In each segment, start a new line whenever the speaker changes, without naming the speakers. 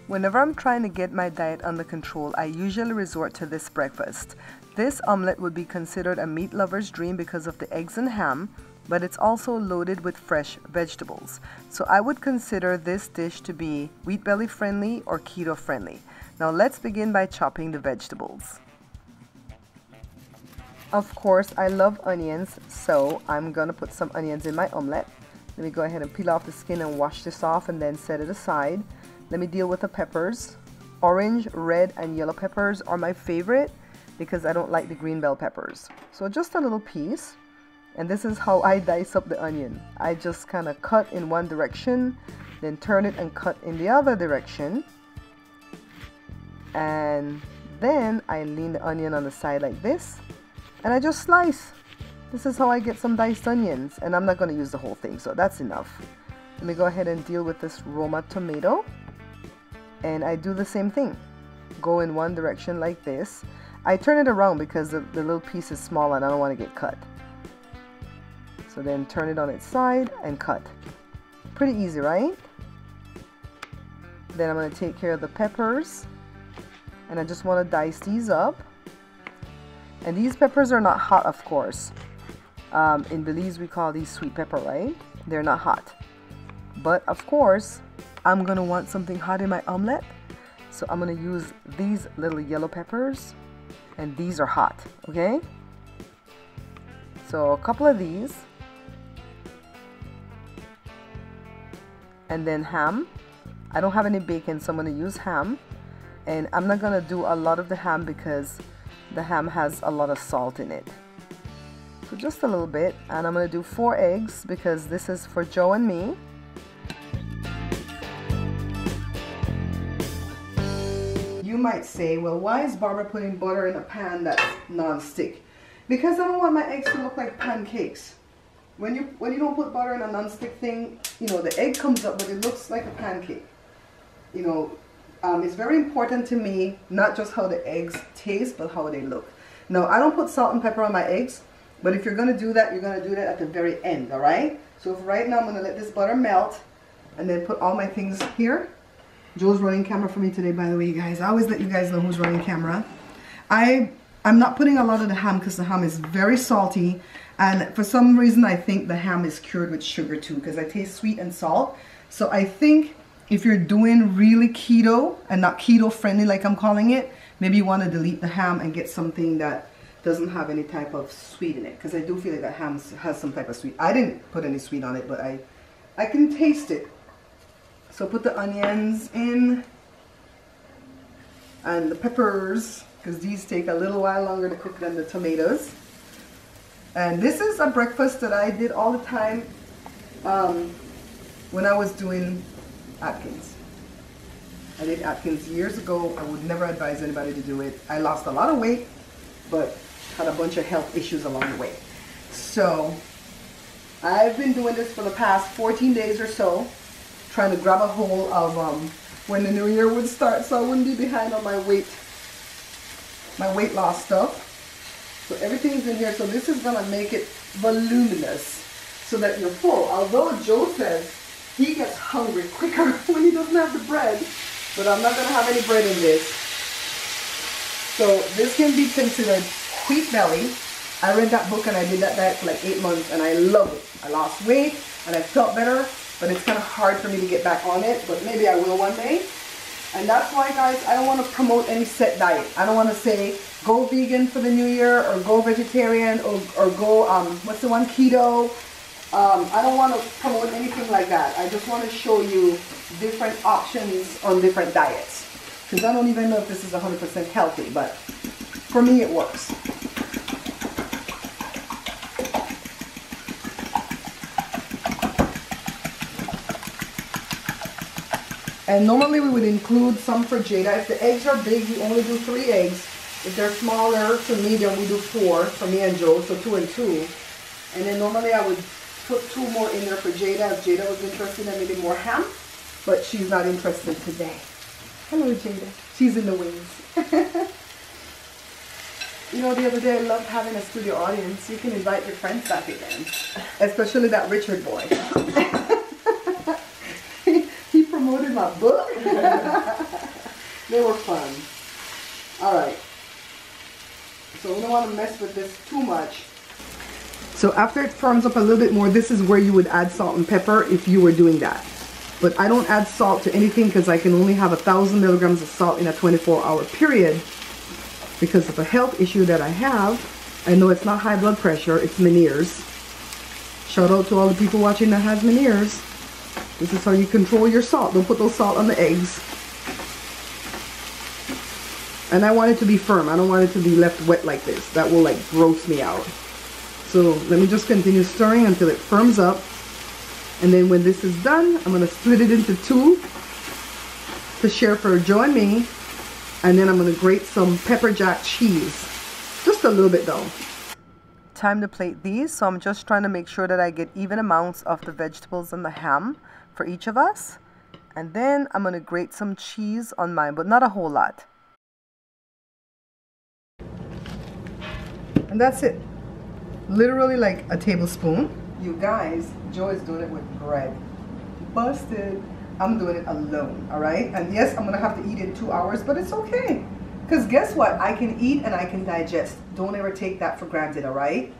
Whenever I'm trying to get my diet under control, I usually resort to this breakfast. This omelet would be considered a meat lover's dream because of the eggs and ham, but it's also loaded with fresh vegetables. So I would consider this dish to be wheat belly friendly or keto friendly. Now let's begin by chopping the vegetables. Of course, I love onions, so I'm gonna put some onions in my omelet. Let me go ahead and peel off the skin and wash this off and then set it aside. Let me deal with the peppers. Orange, red, and yellow peppers are my favorite because I don't like the green bell peppers. So just a little piece. And this is how I dice up the onion. I just kind of cut in one direction, then turn it and cut in the other direction. And then I lean the onion on the side like this. And I just slice. This is how I get some diced onions. And I'm not going to use the whole thing, so that's enough. Let me go ahead and deal with this Roma tomato. And I do the same thing. Go in one direction like this. I turn it around because the little piece is small and I don't want to get cut. So then turn it on its side and cut. Pretty easy, right? Then I'm going to take care of the peppers. And I just want to dice these up. And these peppers are not hot, of course. In Belize we call these sweet pepper, right? They're not hot. But of course, I'm going to want something hot in my omelet. So I'm going to use these little yellow peppers. And these are hot, okay? So a couple of these. And then ham. I don't have any bacon, so I'm going to use ham. And I'm not going to do a lot of the ham because the ham has a lot of salt in it. So just a little bit. And I'm going to do 4 eggs because this is for Joe and me. You might say, well, why is Barbara putting butter in a pan that's non-stick? Because I don't want my eggs to look like pancakes. When you don't put butter in a non-stick thing, you know, the egg comes up, but it looks like a pancake. You know, it's very important to me, not just how the eggs taste, but how they look. Now, I don't put salt and pepper on my eggs, but if you're going to do that, you're going to do that at the very end, all right? So right now, I'm going to let this butter melt and then put all my things here. Joe's running camera for me today, by the way, you guys. I always let you guys know who's running camera. I'm not putting a lot of the ham because the ham is very salty. And for some reason, I think the ham is cured with sugar too because I taste sweet and salt. So I think if you're doing really keto and not keto friendly like I'm calling it, maybe you want to delete the ham and get something that doesn't have any type of sweet in it. Because I do feel like that ham has some type of sweet. I didn't put any sweet on it, but I can taste it. So put the onions in and the peppers because these take a little while longer to cook than the tomatoes. And this is a breakfast that I did all the time when I was doing Atkins. I did Atkins years ago. I would never advise anybody to do it. I lost a lot of weight, but had a bunch of health issues along the way. So I've been doing this for the past 14 days or so, trying to grab a hold of when the new year would start so I wouldn't be behind on my weight loss stuff. So everything's in here. So this is going to make it voluminous so that you're full. Although Joe says he gets hungry quicker when he doesn't have the bread, but I'm not going to have any bread in this. So this can be considered wheat belly. I read that book and I did that diet for like 8 months and I love it. I lost weight and I felt better, but it's kind of hard for me to get back on it, but maybe I will one day. And that's why, guys, I don't want to promote any set diet. I don't want to say go vegan for the new year or go vegetarian or go, what's the one, keto. I don't want to promote anything like that. I just want to show you different options on different diets. Because I don't even know if this is 100% healthy, but for me it works. And normally we would include some for Jada. If the eggs are big, we only do 3 eggs. If they're smaller to medium, we do 4 for me and Joe, so 2 and 2. And then normally I would put 2 more in there for Jada if Jada was interested in maybe more ham, but she's not interested today. Hello, Jada. She's in the wings. You know, the other day I loved having a studio audience. You can invite your friends back again, especially that Richard boy. He promoted my book. They were fun. Alright. So we don't want to mess with this too much. So after it firms up a little bit more, this is where you would add salt and pepper if you were doing that. But I don't add salt to anything because I can only have 1,000 milligrams of salt in a 24-hour period because of a health issue that I have. I know it's not high blood pressure, it's Meniere's. Shout out to all the people watching that has Meniere's. This is how you control your salt. Don't put those salt on the eggs. And I want it to be firm. I don't want it to be left wet like this. That will like gross me out. So let me just continue stirring until it firms up. And then when this is done, I'm going to split it into two to share for Joe and me. And then I'm going to grate some pepper jack cheese. Just a little bit though. Time to plate these. So I'm just trying to make sure that I get even amounts of the vegetables and the ham for each of us. And then I'm going to grate some cheese on mine, but not a whole lot. And that's it. Literally like a tablespoon. You guys, Joe is doing it with bread. Busted. I'm doing it alone, alright? And yes, I'm gonna have to eat in 2 hours, but it's okay. Because guess what? I can eat and I can digest. Don't ever take that for granted, alright?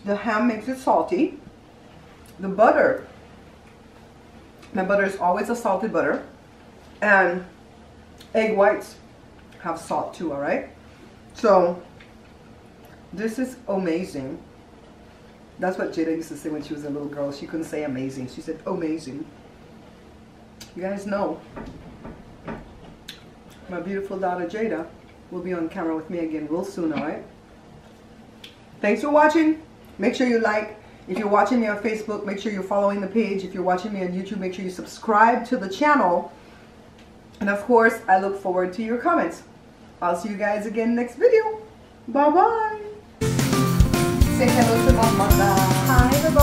The ham makes it salty. The butter. My butter is always a salted butter. And egg whites have salt too, alright? So, this is amazing. That's what Jada used to say when she was a little girl. She couldn't say amazing. She said amazing. You guys know. My beautiful daughter Jada will be on camera with me again real soon, alright? Thanks for watching. Make sure you like. If you're watching me on Facebook, make sure you're following the page. If you're watching me on YouTube, make sure you subscribe to the channel. And of course, I look forward to your comments. I'll see you guys again next video. Bye-bye. Say hello to Mama. Hi, bye-bye.